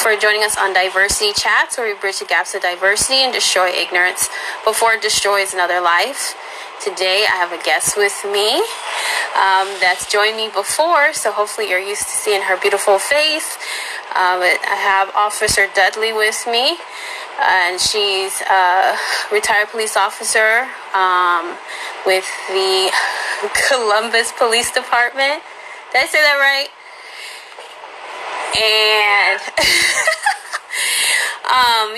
for joining us on Diversity Chats, where we bridge the gaps of diversity and destroy ignorance before it destroys another life. Today, I have a guest with me that's joined me before, so hopefully you're used to seeing her beautiful face. I have Officer Dudley with me, and she's a retired police officer with the Columbus Police Department. Did I say that right? And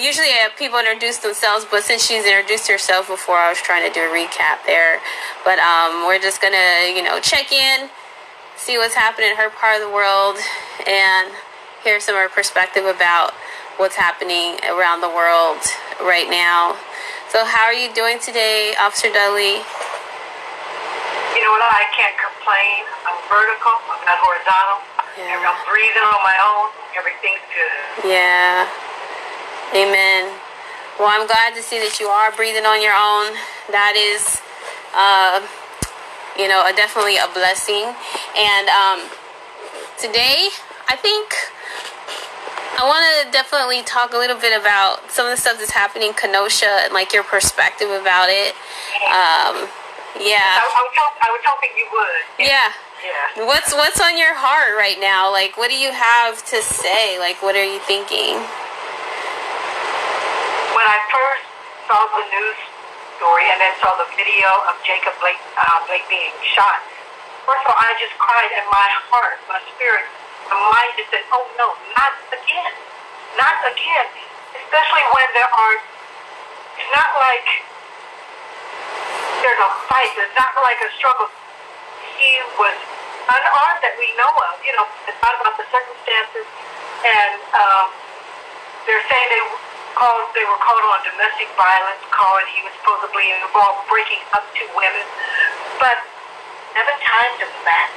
usually people introduce themselves, but since she's introduced herself before, I was trying to do a recap there. But we're just gonna, check in, see what's happening in her part of the world, and hear some of her perspective about what's happening around the world right now. So how are you doing today, Officer Dudley? You know what? I can't complain. I'm vertical. I'm not horizontal. Yeah. I'm breathing on my own. Everything's good. Yeah. Amen. Well, I'm glad to see that you are breathing on your own. That is, definitely a blessing. And today, I think I want to definitely talk a little bit about some of the stuff that's happening in Kenosha and like your perspective about it. Yeah. I was hoping you would. Yeah. Yeah. What's on your heart right now? Like, what do you have to say? Like, what are you thinking? When I first saw the news story and then saw the video of Jacob Blake being shot, first of all, I just cried, and my heart, my spirit, my mind just said, "Oh no, not again, not again." Especially when it's not like there's a fight. It's not like a struggle. He was unarmed that we know of. It's not about the circumstances. And they're saying they were called on domestic violence call, and he was supposedly involved breaking up 2 women. But 7 times in the back.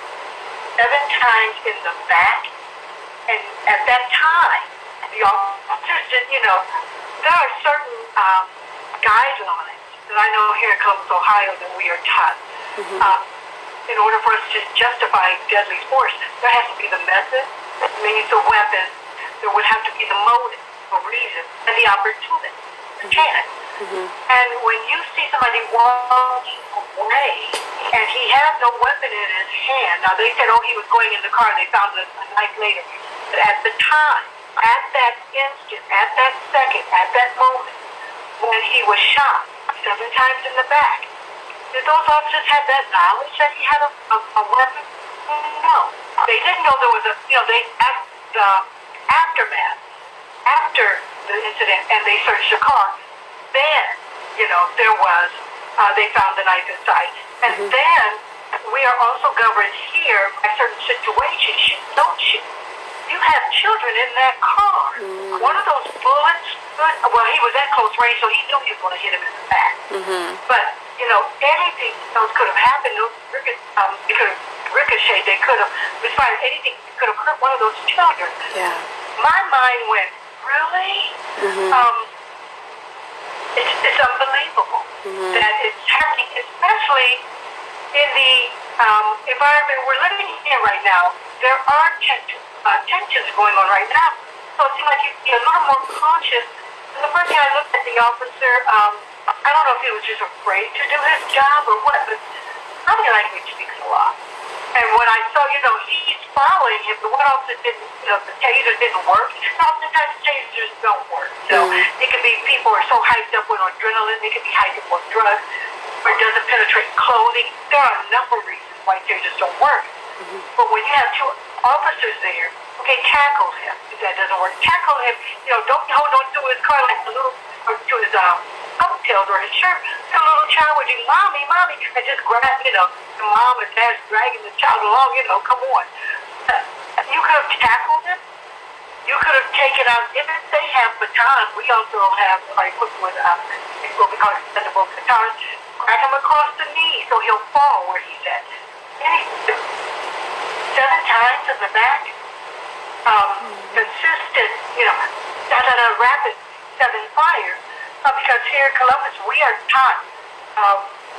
7 times in the back. And at that time, the officers said, there are certain guidelines that I know here in Columbus, Ohio, that we are taught. Mm-hmm. In order for us to justify deadly force, there has to be the method, means the weapon, there would have to be the motive, the reason, and the opportunity. Mm-hmm. And when you see somebody walking away and he has no weapon in his hand, now they said, he was going in the car and they found it a night later. But at the time, at that instant, at that second, at that moment, when he was shot 7 times in the back, did those officers have that knowledge that he had a weapon? No. They didn't know there was they asked the aftermath, after the incident, and they searched the car. Then, there was, they found the knife inside. And mm-hmm. then, we are also governed here by certain situations. Shoot, don't shoot. You have children in that car. Mm-hmm. One of those bullets, he was at close range, so he knew he was going to hit him in the back. Mm-hmm. But, anything else could have happened. It could have ricocheted. They could have, besides anything, could have hurt one of those children. Yeah. My mind went, really? Mm-hmm. It's unbelievable that it's happening, especially in the environment we're living in right now. There are tensions going on right now. So it seems like you'd be a little more cautious. And the first thing I looked at the officer, I don't know if he was just afraid to do his job or what, but body language speaks a lot. And when I saw, he's following him, the one officer didn't, the taser didn't work. Oftentimes tasers don't work. So it could be people are so hyped up with adrenaline, they could be hyped up with drugs, or it doesn't penetrate clothing. There are a number of reasons why tasers don't work. Mm-hmm. But when you have 2 officers there, okay, tackle him if that doesn't work. Tackle him, don't hold on to his car like or to his coattails or his shirt. A little child would do, mommy, and just grab, the mom and dad's dragging the child along, come on. You could have tackled him. You could have taken out, if they have batons, we also have equipped with what we call extendable batons, crack him across the knee so he'll fall where he's at. 7 times in the back, consistent, rapid 7 fires. Because here in Columbus, we are taught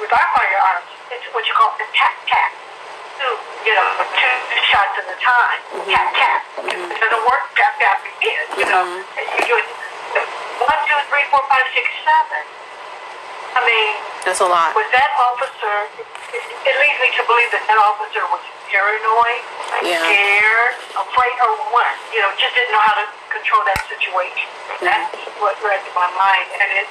with our firearms, it's what you call the tap-tap. 2 shots at a time. Tap-tap. If it doesn't work, tap-tap again. You know, and you do it 1, 2, 3, 4, 5, 6, 7. I mean, that's a lot. Was that officer? It leads me to believe that officer was paranoid, scared, afraid, or what? You know, just didn't know how to control that situation. That's what read in my mind, and it,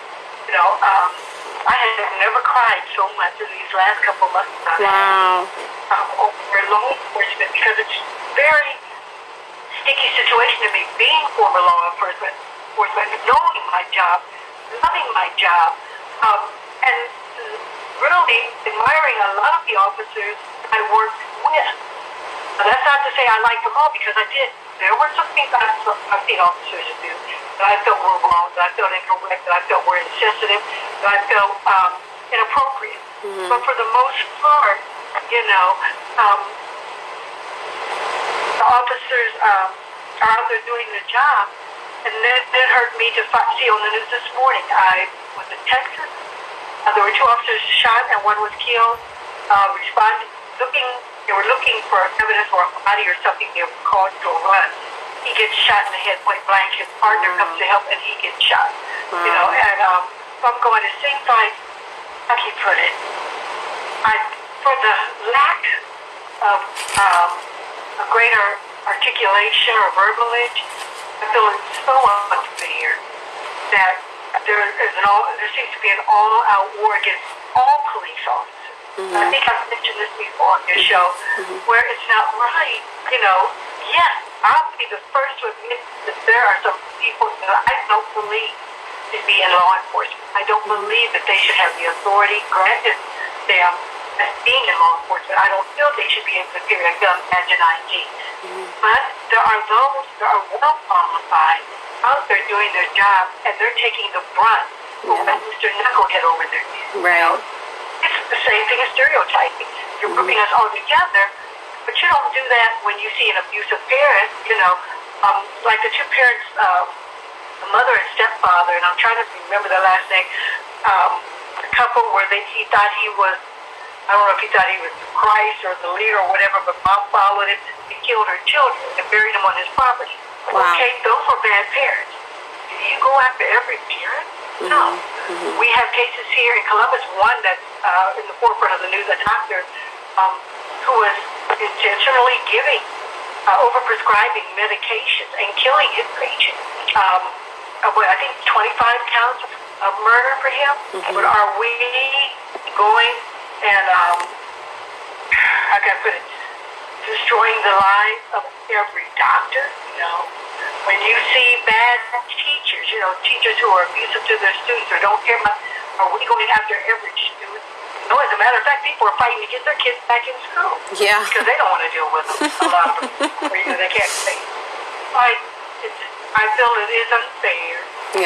you know, I have never cried so much in these last couple of months. Wow. Over law enforcement, because it's very sticky situation to me, being former law enforcement, knowing my job, loving my job, and really admiring a lot of the officers I worked with. Now, that's not to say I liked them all, because I did. There were some things I've seen officers do that I felt were wrong, that I felt incorrect, that I felt were insensitive, that I felt inappropriate. But for the most part, you know, the officers are out there doing their job. And then it hurt me to see on the news this morning. I was in Texas. There were 2 officers shot and 1 was killed. They were looking for evidence or a body or something. They were called to a run. He gets shot in the head point blank. His partner comes to help and he gets shot. You know, and so I'm going, it seems like, how can you put it? For the lack of a greater articulation or verbalage, I feel it's so unfair that there seems to be an all-out war against all police officers. I think I've mentioned this before on your show, where it's not right. You know, yes, I'll be the first to admit that there are some people that I don't believe should be in law enforcement. I don't believe that they should have the authority granted them as being in law enforcement. I don't feel they should be able to carry a gun, badge, and ID. But there are those that are well qualified out there doing their job, and they're taking the brunt for what Mr. Knucklehead over there did. Right. You know? It's the same thing as stereotyping. You're grouping us all together, but you don't do that when you see an abusive parent, you know, like the 2 parents, the mother and stepfather, and I'm trying to remember their last name, a couple where he thought he was, I don't know if he thought he was Christ or the leader or whatever, but mom followed him and killed her children and buried them on his property. Wow. Okay, those were bad parents. Do you go after every parent? No. We have cases here in Columbus, one that's in the forefront of the news, a doctor who was intentionally giving, overprescribing medications and killing his patients. I think 25 counts of murder for him. But are we going and, how can I put it, destroying the lives of every doctor? You know, when you see bad teachers, you know, teachers who are abusive to their students or don't care about, are we going after every student? No, as a matter of fact, people are fighting to get their kids back in school. Yeah. Because they don't want to deal with them. A lot of them, or either they can't stay. I feel it is unfair to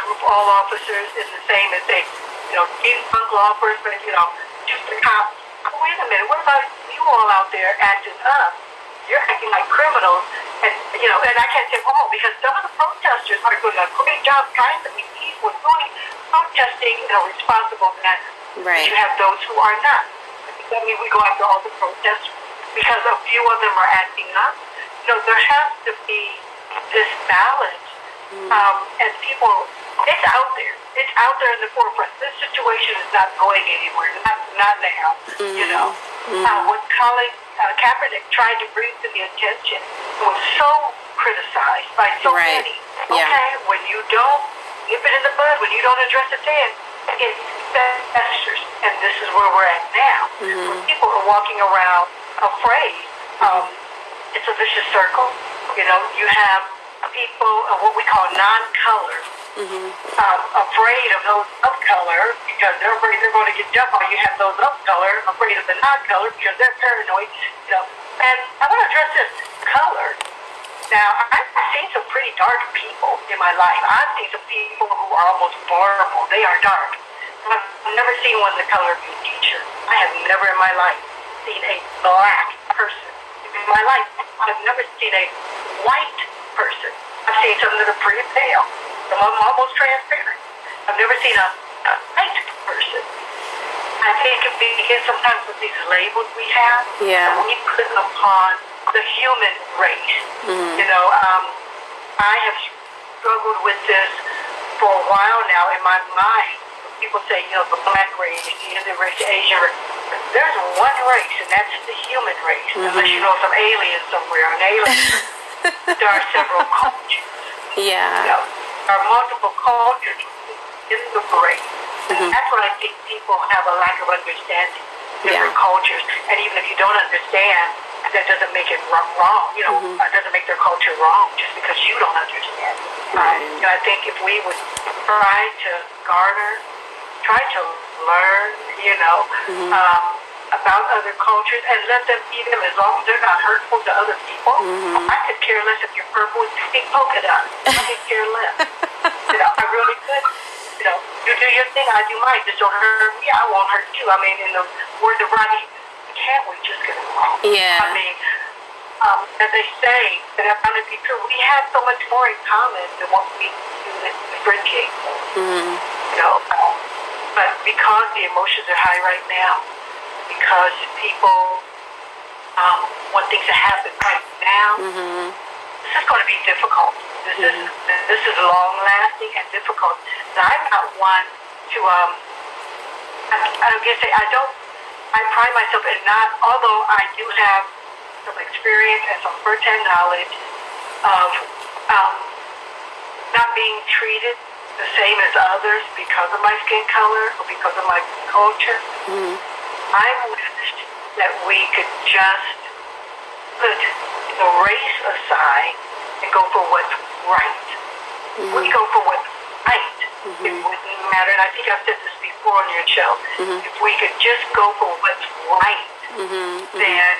group all officers in the same as they, you know, debunk law enforcement, you know, just the cops. Oh, wait a minute, what about you all out there acting up? You're acting like criminals, and you know, and I can't say all, because some of the protesters are doing a great job trying to be peaceful, doing protesting in a responsible manner. Right. You have those who are not. That means we go after all the protesters because a few of them are acting up. You know, there has to be this balance, and people, it's out there. It's out there in the forefront. This situation is not going anywhere. Not now. You know, what Colin Kaepernick tried to bring to the attention was so criticized by so many. Okay, when you don't nip it in the bud, when you don't address it then, it festers. And this is where we're at now. When people are walking around afraid, it's a vicious circle. You know, you have people of what we call non-color, afraid of those of color because they're afraid they're going to get jumped on. You have those of color afraid of the non-color because they're paranoid. You know, and I want to address this color. Now, I've seen some pretty dark people in my life. I've seen some people who are almost vulnerable. They are dark. I've never seen one the color of a teacher. I have never in my life seen a black person. In my life, I've never seen a white person. I've seen some that are pretty pale. Some of them almost transparent. I've never seen a white person. I think it begins sometimes with these labels we have that we put upon the human race. You know, I have struggled with this for a while now in my mind. People say, the black race, the Indian race, the Asian race. There's one race, and that's the human race. Unless you know some alien somewhere, an alien. There are several cultures. Yeah. There are multiple cultures in the race. That's what I think people have a lack of understanding. Different cultures. And even if you don't understand, that doesn't make it wrong. It doesn't make their culture wrong just because you don't understand. I think if we would try to learn, about other cultures and let them be them as long as they're not hurtful to other people. I could care less if you're purple and pink polka dot. I could care less. I really could. You do your thing, I do mine. Just don't hurt me, I won't hurt you. I mean, in the words of Rodney, can't we just get along? Yeah. I mean, as they say, that I found it to be true, we have so much more in common than what we do that differentiate. But because the emotions are high right now, because people want things to happen right now, this is going to be difficult. This is long lasting and difficult. And I'm not one to I pride myself in not, although I do have some experience and some first-hand knowledge of not being treated the same as others because of my skin color or because of my culture. I wish that we could just put the race aside and go for what's right. We go for what's right. It wouldn't matter, and I think I've said this before on your show. If we could just go for what's right, then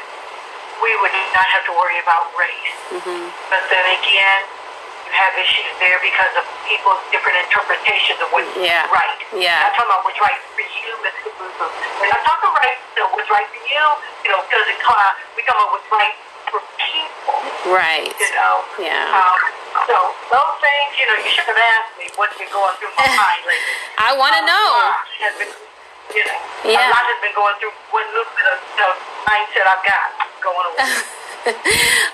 we would not have to worry about race. But then again, you have issues there because of people's different interpretations of what's right. Yeah. I'm talking about what's right for you, Mr. Boo. We're not talking right, what's right for you, doesn't come out. We talking about what's right for people. Right. Yeah. So those things, you should have asked me what's been going through my mind lately. I want to know. Has been, a lot has been going through what little bit of mindset I've got going on.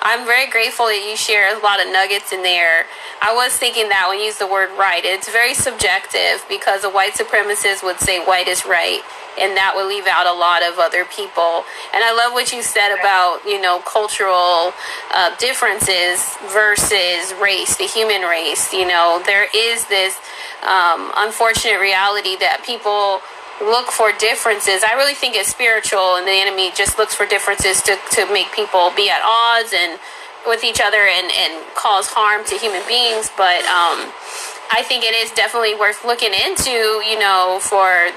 I'm very grateful that you share a lot of nuggets in there. I was thinking that when you use the word right, it's very subjective because a white supremacist would say white is right, and that would leave out a lot of other people. And I love what you said about, cultural differences versus race, the human race. There is this unfortunate reality that people look for differences. I really think it's spiritual, and the enemy just looks for differences to make people be at odds and with each other and cause harm to human beings. But I think it is definitely worth looking into, for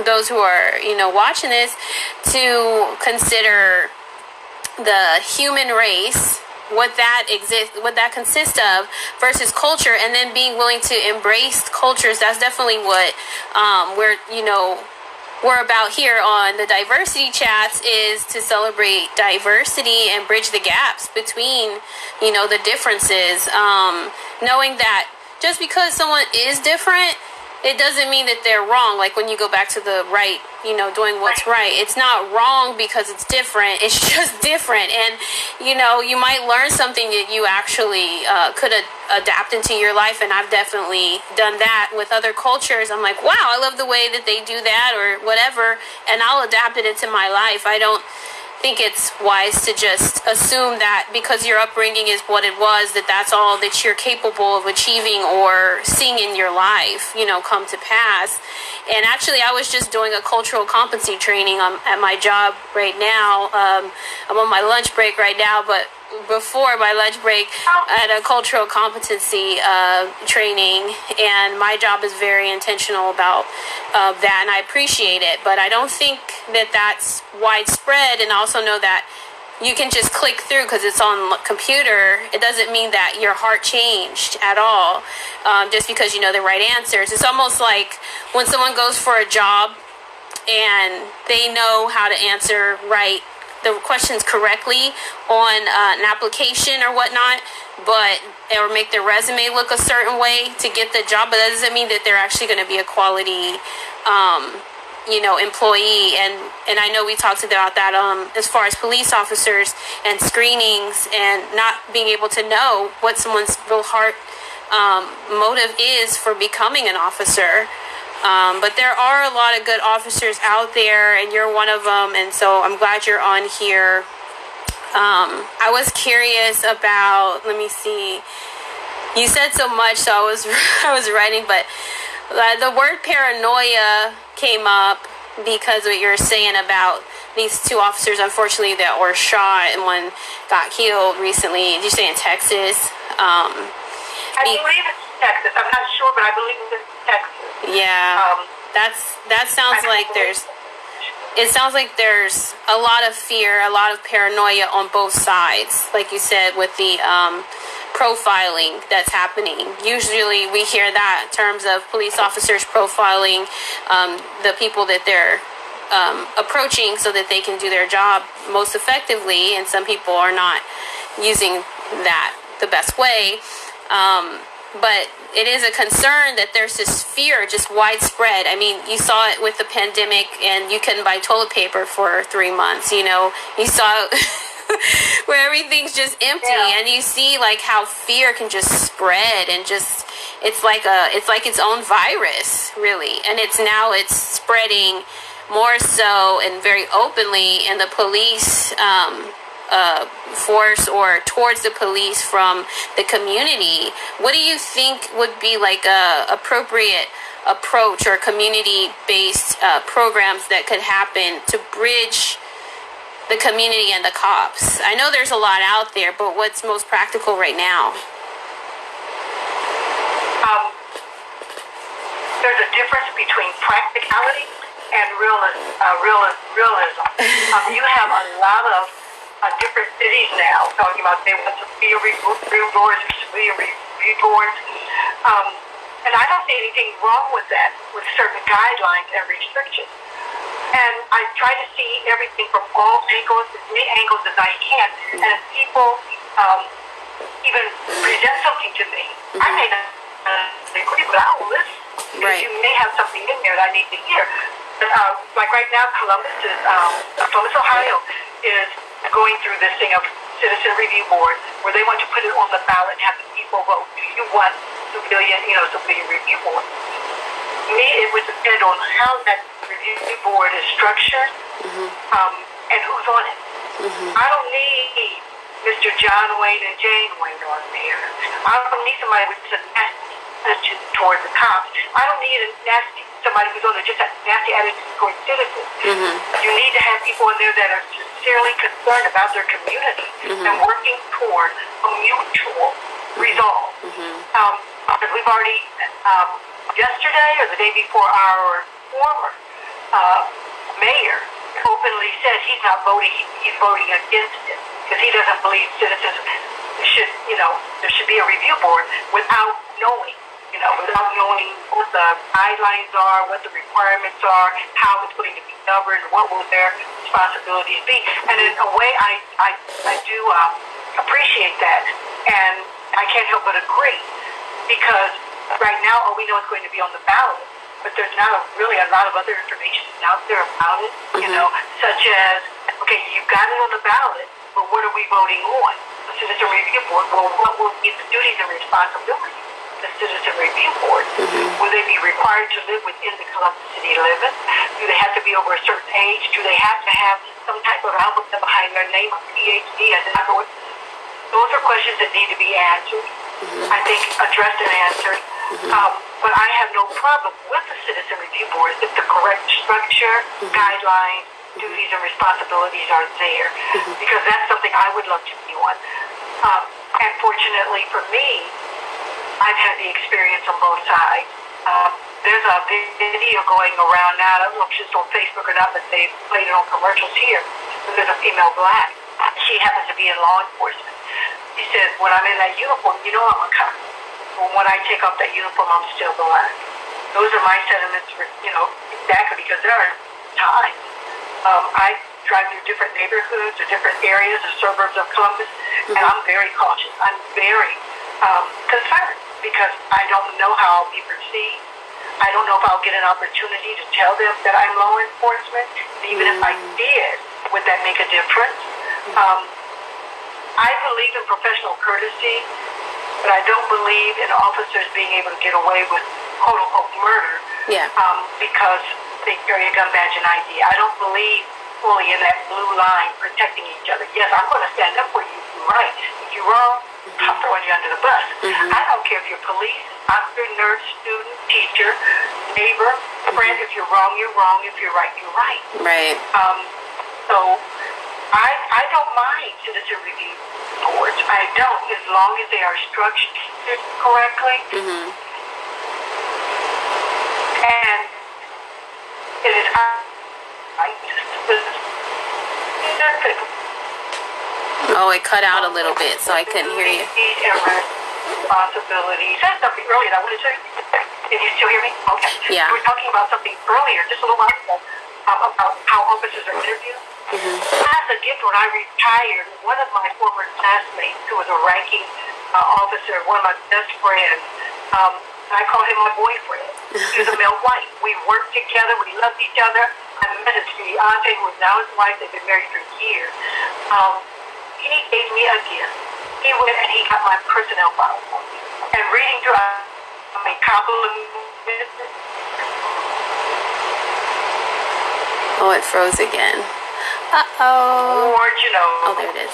those who are, watching this, to consider the human race, what that consists of versus culture, and then being willing to embrace cultures. That's definitely what we're about here on the diversity chats, is to celebrate diversity and bridge the gaps between the differences, knowing that just because someone is different, it doesn't mean that they're wrong. Like when you go back to the right, doing what's right. It's not wrong because it's different. It's just different. And, you might learn something that you actually could adapt into your life. And I've definitely done that with other cultures. I'm like, wow, I love the way that they do that or whatever. And I'll adapt it into my life. I don't think it's wise to just assume that because your upbringing is what it was, that's all that you're capable of achieving or seeing in your life, come to pass. And actually, I was just doing a cultural competency training at my job right now. I'm on my lunch break right now, but before my lunch break, I had a cultural competency training, and my job is very intentional about that, and I appreciate it. But I don't think that that's widespread, and also know that you can just click through because it's on computer. It doesn't mean that your heart changed at all just because you know the right answers. It's almost like when someone goes for a job and they know how to answer the questions correctly on an application or whatnot, or make their resume look a certain way to get the job, but that doesn't mean that they're actually going to be a quality employee, and I know we talked about that as far as police officers and screenings and not being able to know what someone's real heart motive is for becoming an officer. But there are a lot of good officers out there, and you're one of them, and so I'm glad you're on here. I was curious about, let me see, you said so much, so I was writing, but the word paranoia came up because of what you're saying about these two officers, unfortunately, that were shot and one got killed recently. Did you say in Texas? I believe it's Texas. I'm not sure, but I believe it's Texas. Yeah, that sounds like it sounds like there's a lot of fear, a lot of paranoia on both sides, like you said, with the profiling that's happening. Usually we hear that in terms of police officers profiling the people that they're approaching so that they can do their job most effectively, and some people are not using that the best way. But it is a concern that there's this fear just widespread. I mean, you saw it with the pandemic, and you couldn't buy toilet paper for 3 months. You saw where everything's just empty, and you see like how fear can just spread, and just it's like its own virus, really, and it's spreading more so and very openly in the police force or towards the police from the community. What do you think would be like a appropriate approach or community-based programs that could happen to bridge the community and the cops? I know there's a lot out there, but what's most practical right now? There's a difference between practicality and realism. You have a lot of different cities now talking about they want civilian review boards, and I don't see anything wrong with that, with certain guidelines and restrictions. And I try to see everything from all angles, as many angles as I can. And if people even present something to me, I may not agree, but I'll listen. Right. You may have something in there that I need to hear. But like right now, Columbus, Ohio, is going through this thing of citizen review board, where they want to put it on the ballot and have the people vote. Do you want civilian review board? To me, it would depend on how that review board is structured, and who's on it. I don't need Mr. John Wayne and Jane Wayne on there. I don't need somebody with a nasty attitude towards the cops. I don't need somebody who's on there just a nasty attitude towards citizens. You need to have people in there that are sincerely concerned about their community and working toward a mutual resolve. Because we've already, yesterday or the day before, our former mayor openly said he's not voting, he's voting against it because he doesn't believe citizens should, there should be a review board without knowing what the guidelines are, what the requirements are, how it's going to be governed, what will their responsibilities be. And in a way, I do appreciate that, and I can't help but agree, because right now all we know is going to be on the ballot, but there's not really a lot of other information out there about it, such as, okay, you've got it on the ballot, but what are we voting on? The Citizen Review Board, well, what will be the duties and responsibilities of the Citizen Review Board? Will they be required to live within the Columbus city limits? Do they have to be over a certain age? Do they have to have some type of alphabet behind their name, a PhD? Those are questions that need to be answered, I think addressed and answered. But I have no problem with the Citizen Review Board if the correct structure, guidelines, duties, and responsibilities are there. Because that's something I would love to be on. And fortunately for me, I've had the experience on both sides. There's a video going around now, I don't know if it's on Facebook or not, but they played it on commercials here. There's a female black. She happens to be in law enforcement. She says, when I'm in that uniform, I'm a cop. But when I take off that uniform, I'm still black. Those are my sentiments for, exactly, because there are times I drive through different neighborhoods or different areas or suburbs of Columbus, and I'm very cautious. I'm very concerned because I don't know how I'll be perceived. I don't know if I'll get an opportunity to tell them that I'm law enforcement. Even if I did, would that make a difference? I believe in professional courtesy, but I don't believe in officers being able to get away with quote-unquote murder because they carry a gun badge and ID. I don't believe fully in that blue line protecting each other. Yes, I'm going to stand up for you if you're right. If you're wrong, I'm throwing you under the bus. I don't care if you're police, doctor, nurse, student, teacher, neighbor, friend. If you're wrong, you're wrong. If you're right, you're right. Right. So I don't mind citizen review boards. I don't, as long as they are structured correctly. And it is Oh, it cut out a little bit, so I couldn't hear you. Responsibilities. I said something earlier that I wanted to. Can you still hear me? Okay. Yeah. We were talking about something earlier, just a little while ago, about how officers are interviewed. As a gift, when I retired, one of my former classmates, who was a ranking officer, one of my best friends, I call him my boyfriend. He was a male white. We worked together. We loved each other. I met his fiance, who is now his wife. They've been married for years. He gave me a gift. He went and he got my personnel file for me. And reading through, I mean, compliments. Oh, it froze again. Uh-oh. Or, you know. Oh, there it is.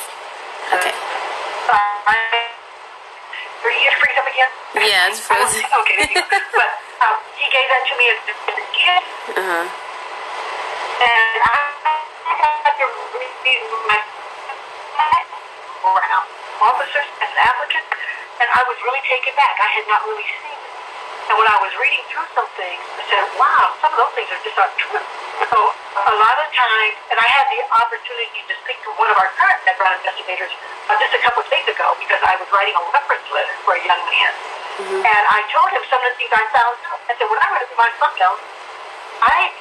Okay. Are you free up again? Yeah, it's frozen. Okay, there you go. But he gave that to me as a gift. And I got to read my around officers as an applicant, and I was really taken back. I had not really seen it. And when I was reading through some things, I said, wow, some of those things are just not true. So a lot of times, and I had the opportunity to speak to one of our current background investigators just a couple of days ago because I was writing a reference letter for a young man. And I told him some of the things I found out. I said, when I read through my book notes,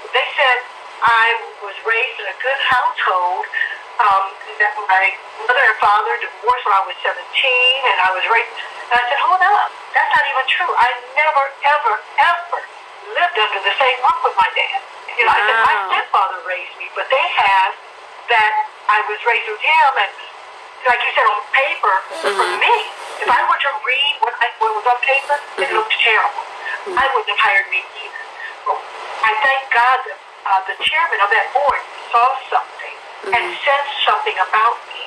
they said I was raised in a good household, that my mother and father divorced when I was 17, and I was raised. And I said, hold up, that's not even true. I never, ever, ever lived under the same roof with my dad. You know, I said, my stepfather raised me, but they have that I was raised with him, and like you said, on paper, for me, if I were to read what was on paper, it looked terrible. I wouldn't have hired me either. So I thank God that the chairman of that board saw something and said something about me.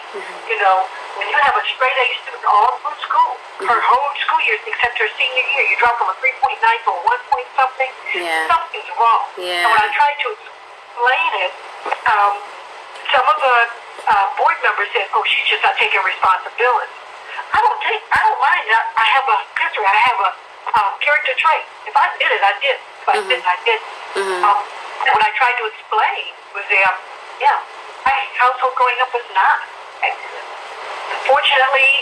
You know, when you have a straight A student all through school, her whole school year except her senior year, you drop from a 3.9 to a 1 point something, something's wrong. And when I tried to explain it, some of the board members said, oh, she's just not taking responsibility. I don't mind that. I have a history. I have a character trait. If I did it, I did. If I didn't, I didn't. And what I tried to explain was my household growing up was not excellent. Unfortunately,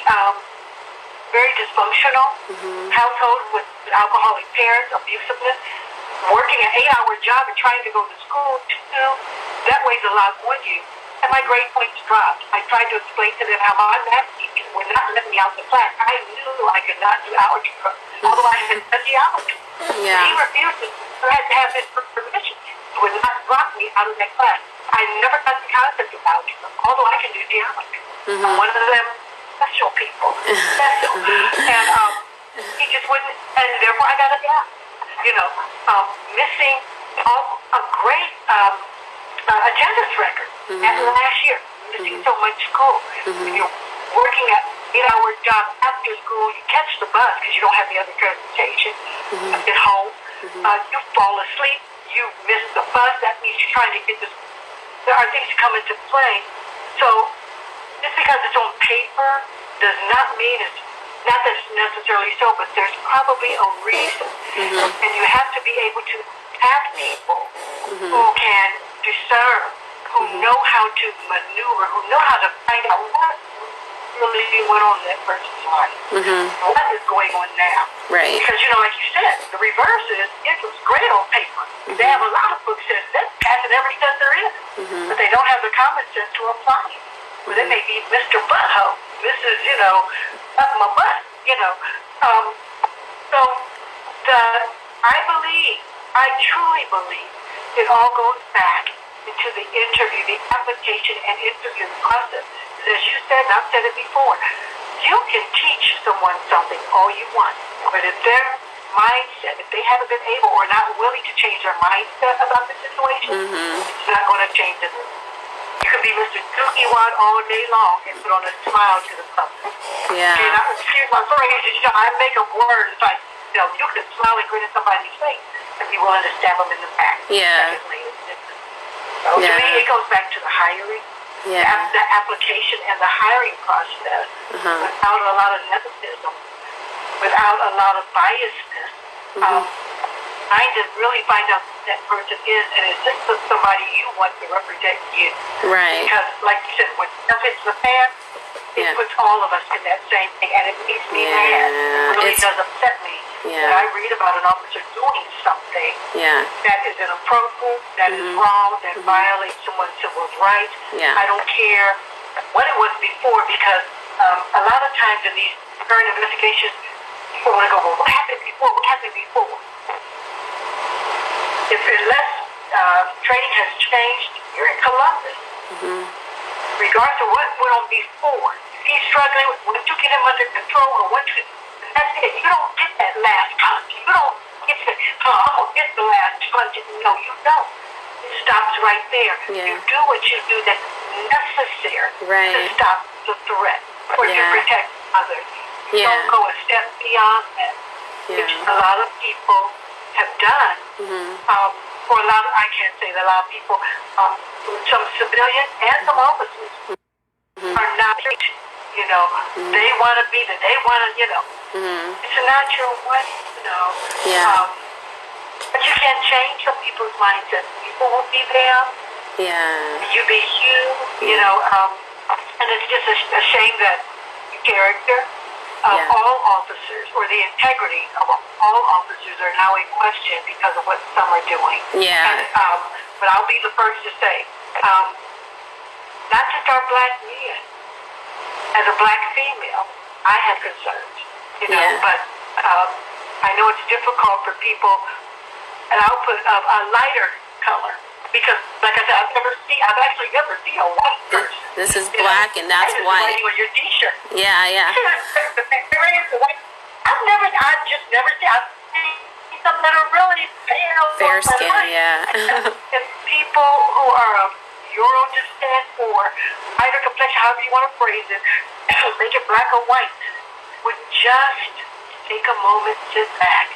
very dysfunctional household with alcoholic parents, abusiveness, working an 8-hour job and trying to go to school too. That weighs a lot on you. And my grade points dropped. I tried to explain to them how my math teacher would not let me out the class. I knew I could not do algebra, although I had studied geometry. He refused it. I had to have his permission. He would not drop me out of that class. I never got the concept of algebra, although I can do geometry. I'm one of them special people. Special. And he just wouldn't, and therefore I got a gap. You know, missing a great attendance record at last year. Missing so much school. When you're working at 8-hour job after school, you catch the bus because you don't have the other transportation. At home, you fall asleep. You miss the bus. That means you're trying to get this. There are things that come into play. So just because it's on paper does not mean it's not that it's necessarily so, but there's probably a reason. And you have to be able to have people who can discern, who know how to maneuver, who know how to find out what really went on in that person's life. What is going on now? Right. Because, you know, like you said, the reverse is, it was great on paper. They have a lot of books that says passing every test there is, but they don't have the common sense to apply it. Well, they may be Mr. Butthole, Mrs., you know, up my butt, you know. So I I truly believe it all goes back into the interview, the application and interview process. As you said, and I've said it before, you can teach someone something all you want, but if their mindset, if they haven't been able or not willing to change their mindset about the situation, it's not going to change it. You can be Mr. Dookie Wad all day long and put on a smile to the public. Yeah. And excuse my phrase, I make up words like, you can smile and grin at somebody's face and be willing to stab them in the back. Yeah. So to me, it goes back to the hiring, the application and the hiring process without a lot of nepotism, without a lot of biasness. Trying to really find out who that person is, and is this somebody you want to represent you? Right. Because, like you said, when stuff hits the fan, it puts all of us in that same thing, and it makes me mad. It really does upset me that I read about an officer doing something that is inappropriate, that is wrong, that violates someone's civil rights. I don't care what it was before, because a lot of times in these current investigations, people want to go, well, what happened before? What happened before? If unless training has changed, you're in Columbus. Regardless of what went on before, if he's struggling, once you get him under control, or once you, that's it. You don't get that last punch. You don't get the, I'm going to get the last punch. No, you don't. It stops right there. You do what you do that's necessary to stop the threat or to protect others. Don't go a step beyond that, which a lot of people have done. For a lot of, I can't say that a lot of people, some civilians and some officers are not, they want to be that, they want to, it's a natural way, but you can't change some people's mindsets. People will be there. You be you, and it's just a shame that the character of all officers, or the integrity of all officers, are now in question because of what some are doing. And, but I'll be the first to say, not just our black men, as a black female, I have concerns, but I know it's difficult for people, and I'll put a lighter color, because, like I said, I've actually never seen a white person. This is black, and that's white. On your T-shirt. Yeah. I've just never seen. I've seen some that are really pale, fair skin. And people who are of Euro descent or either complexion, however you want to phrase it, make it black or white, would just take a moment, sit back,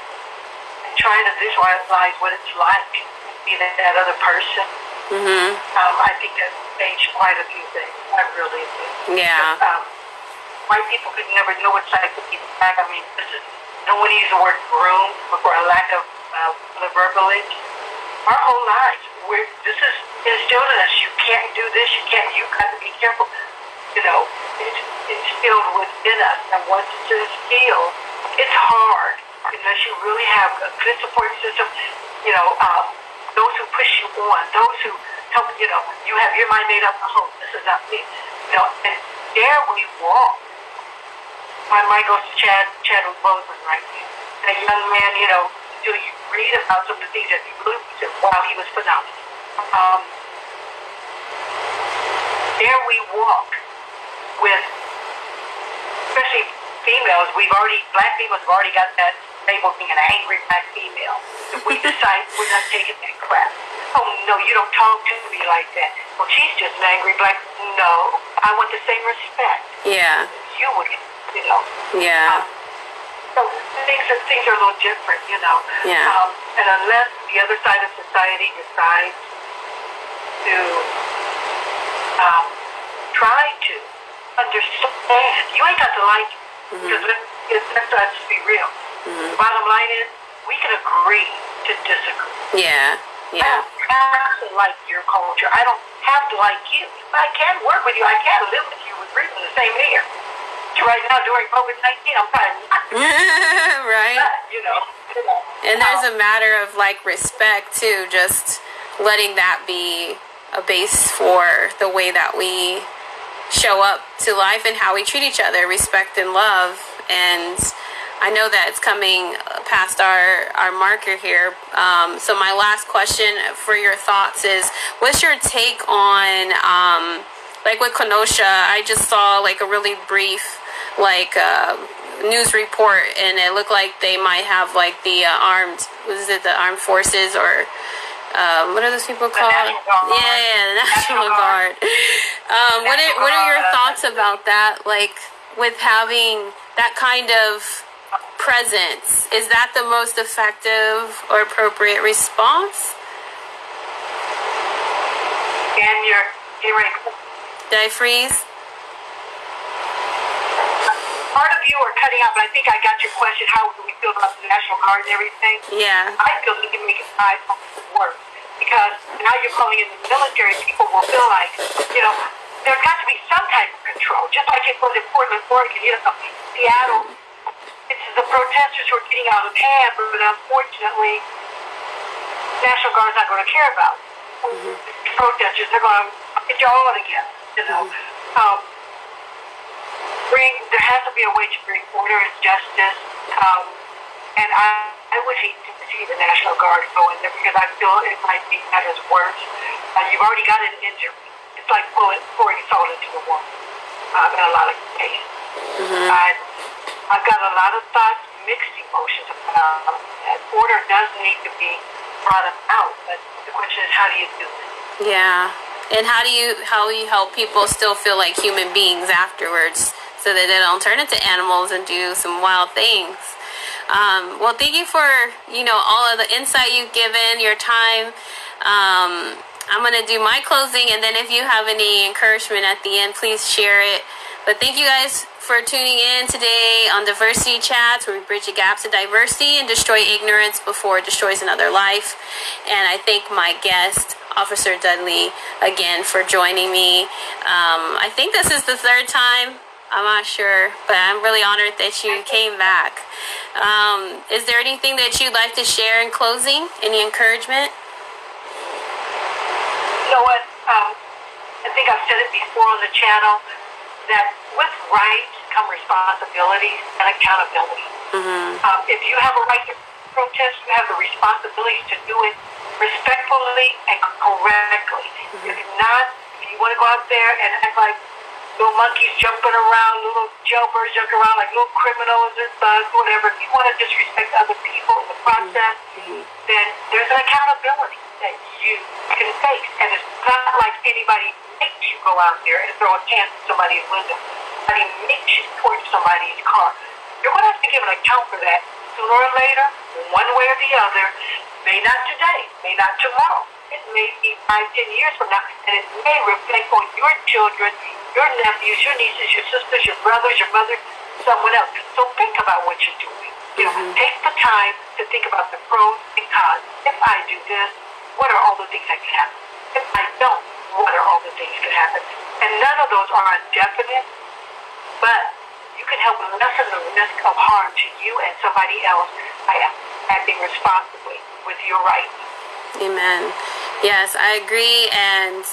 and try to visualize what it's like to be that other person. I think that changed quite a few things. I really do. Because, white people could never know what it's like to be black. I mean, I don't want to use the word groom for a lack of the verbiage. Our whole lives, this is instilled in us. You can't do this. You've got to be careful. It's instilled within us. And once it's instilled, it's hard unless you really have a good support system. Those who push you on, those who help. You have your mind made up. Oh, this is not me. And there we walk. My mind goes to Chadwick Boseman, right? That young man, do you read about some of the things that he believed while he was phenomenal. There we walk with, especially females, black females have already got that label of being an angry black female. If we decide we're not taking that crap. Oh, no, you don't talk to me like that. Well, she's just an angry black. No, I want the same respect. You would. So things are a little different, and unless the other side of society decides to try to understand, you ain't got to like it, because let's be real. The bottom line is, we can agree to disagree. I don't have to like your culture. I don't have to like you. I can work with you. I can live with you. We breathe in the same air. Right now during COVID-19, I'm kind of not. Right. And there's a matter of respect too, just letting that be a base for the way that we show up to life and how we treat each other, respect and love. And I know that it's coming past our marker here. So my last question for your thoughts is, what's your take on, like with Kenosha? I just saw like a really brief, like, news report, and it looked like they might have like the the armed forces, or what are those people called? Yeah, the National Guard. What are your thoughts about that? Like, with having that kind of presence, is that the most effective or appropriate response? And you're right. Did I freeze? Part of you are cutting out, but I think I got your question. How do we feel about the National Guard and everything? Yeah. I feel we can make it five work, because now you're calling in the military. People will feel like, there's got to be some type of control, just like it was in Portland, Oregon. Seattle. It's the protesters who are getting out of hand, but unfortunately, National Guard's not going to care about it. Mm-hmm. Protesters, they're going to get you all together. There has to be a way to bring order and justice, and I would hate to see the National Guard go in there, because I feel it might be matters worse. You've already got an injury. It's like pouring salt into the wound in a lot of cases. Mm-hmm. I've got a lot of thoughts, mixed emotions about that. Order does need to be brought out, but the question is, how do you do it? Yeah. And how do you help people still feel like human beings afterwards, so that they don't turn into animals and do some wild things? Well, thank you for, all of the insight you've given, your time. I'm going to do my closing, and then if you have any encouragement at the end, please share it. But thank you guys for tuning in today on Diversity Chats, where we bridge the gaps of diversity and destroy ignorance before it destroys another life. And I thank my guest, Officer Dudley, again for joining me. I think this is the third time. I'm not sure, but I'm really honored that you came back. Is there anything that you'd like to share in closing? Any encouragement? You know what? I think I've said it before on the channel, that with rights come responsibilities and accountability. Mm-hmm. If you have a right to protest, you have the responsibility to do it respectfully and correctly. Mm-hmm. If you want to go out there and act like little monkeys jumping around, little jailbirds jumping around like little criminals or thugs, whatever, if you want to disrespect other people in the process, mm-hmm. then there's an accountability that you can face. And it's not like anybody makes you go out there and throw a can at somebody's window. Somebody makes you torch somebody's car. You're going to have to give an account for that sooner or later, one way or the other. May not today, may not tomorrow. It may be 5-10 years from now, and it may reflect on your children, your nephews, your nieces, your sisters, your brothers, your mother, someone else. So think about what you're doing. Mm-hmm. Take the time to think about the pros and cons. If I do this, what are all the things that can happen? If I don't, what are all the things that can happen? And none of those are indefinite, but you can help lessen the risk of harm to you and somebody else by acting responsibly with your rights. Amen. Yes, I agree. And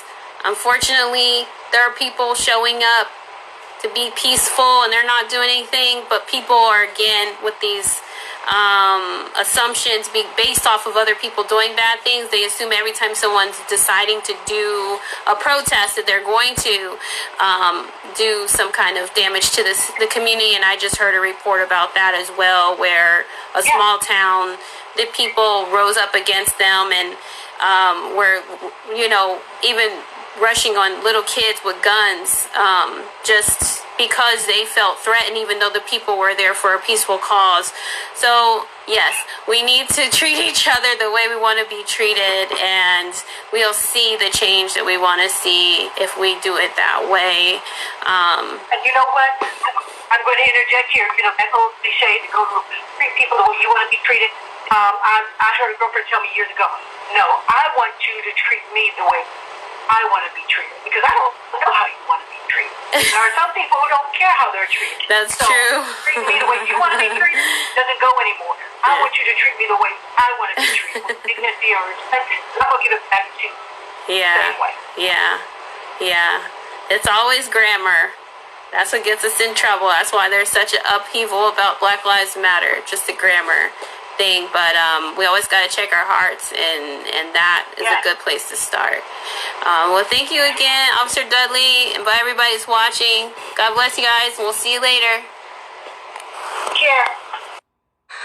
unfortunately, there are people showing up to be peaceful and they're not doing anything, but people are, again, with these assumptions based off of other people doing bad things. They assume every time someone's deciding to do a protest that they're going to do some kind of damage to the community. And I just heard a report about that as well, where a small town, the people rose up against them and were, even rushing on little kids with guns, just because they felt threatened, even though the people were there for a peaceful cause. So, yes, we need to treat each other the way we want to be treated, and we'll see the change that we want to see if we do it that way. And you know what? I'm going to interject here. That old cliche to go to treat people the way you want to be treated. I heard a girlfriend tell me years ago, no, I want you to treat me the way I want to be treated, because I don't know how you want to be treated. There are some people who don't care how they're treated. That's true. Treat me the way you want to be treated doesn't go anymore. I want you to treat me the way I want to be treated, with dignity or respect. And I'm going to give it back to you. Yeah. Same way. Yeah. It's always grammar. That's what gets us in trouble. That's why there's such an upheaval about Black Lives Matter, just the grammar thing. But we always got to check our hearts, and that is a good place to start. Well, thank you again, Officer Dudley, and bye everybody who's watching. God bless you guys, and we'll see you later. Yeah.